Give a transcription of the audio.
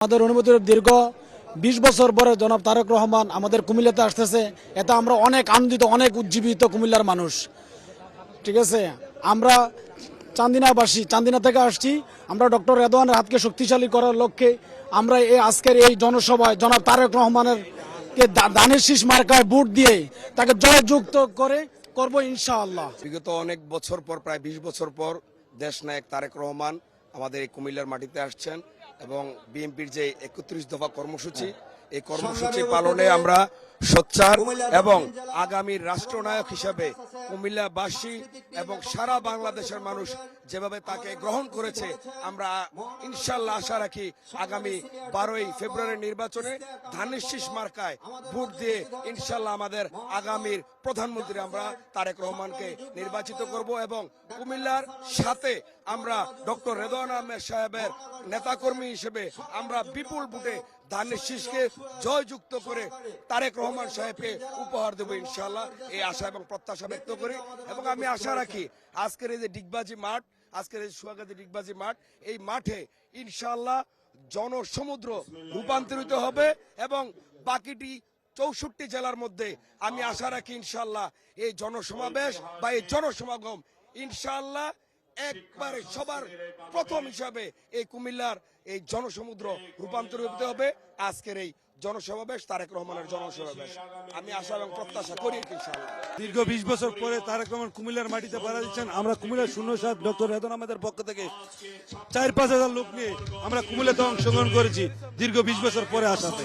আমাদের অনুমতির দীর্ঘ ২০ বছর পরে জনাব তারেক রহমান আমাদের কুমিল্লাতে আসতেছে, এটা আমরা অনেক আনন্দিত, অনেক উজ্জীবিত কুমিল্লার মানুষ। ঠিক আছে, আমরা চান্দিনা থেকে আসছি। আমরা ডক্টর রেদওয়ানের হাতকে শক্তিশালী করার লক্ষ্যে আমরা এই আজকের এই জনসভায় জনাব তারেক রহমানের কে ধানের শীষ মার্কায় ভোট দিয়ে তাকে জয়যুক্ত করে করব ইনশাআল্লাহ। বিগত অনেক বছর পর, প্রায় ২০ বছর পর দেশ নায়ক তারেক রহমান আমাদের এই কুমিল্লার মাটিতে আসছেন এবং বিএনপির যে ৩১ দফা কর্মসূচি, এই কর্মসূচি পালনে আমরা সোচ্চার এবং আগামী রাষ্ট্রনায়ক হিসেবে কুমিল্লাবাসী এবং সারা বাংলাদেশের মানুষ যেভাবে তাকে গ্রহণ করেছে, আমরা ইনশাল্লাহ আশা রাখি আগামী ১২ই ফেব্রুয়ারি নির্বাচনে ধানের শীষ মার্কায় ভোট দিয়ে ইনশাল্লাহ আমাদের আগামীর প্রধানমন্ত্রী আমরা তারেক রহমানকে নির্বাচিত করব এবং কুমিল্লার সাথে আমরা ডক্টর রেদওয়ান আহমেদ সাহেবের নেতাকর্মী হিসেবে আমরা বিপুল ভোটে ধানের শীষকে জয়যুক্ত করে তারেক রহমান সাহেবকে উপহার দেবো ইনশাআল্লাহ, এই আশা এবং প্রত্যাশা ব্যক্ত করি। এবং আমি আশা রাখি আজকের এই যে ডিগবাজি মাঠ, আজকের এই সোহাগাজী ডিগবাজি মাঠ, এই মাঠে ইনশাআল্লাহ জনসমুদ্র রূপান্তরিত হবে এবং বাকিটি ৬৪ জেলার মধ্যে আমি আশা রাখি ইনশাআল্লাহ এই জনসমাবেশ বা এই জনসমাগম ইনশাআল্লাহ একবারে সবার প্রথম হিসাবে এই কুমিল্লার এই জনসমুদ্র রূপান্তরিত হবে আজকের এই জনসমাবেশ, তারেক রহমানের জনসমাবেশ। আমি আশা এবং প্রত্যাশা করি ইনশাআল্লাহ। দীর্ঘ ২০ বছর পরে তারেক রহমান কুমিল্লার মাটিতে পাড়া দিচ্ছেন। আমরা কুমিল্লার ০৭ ডক্টর রেদওয়ান আহমেদের পক্ষ থেকে ৪-৫ হাজার লোক নিয়ে আমরা কুমিল্লাতে অংশগ্রহণ করেছি দীর্ঘ ২০ বছর পরে আসাতে।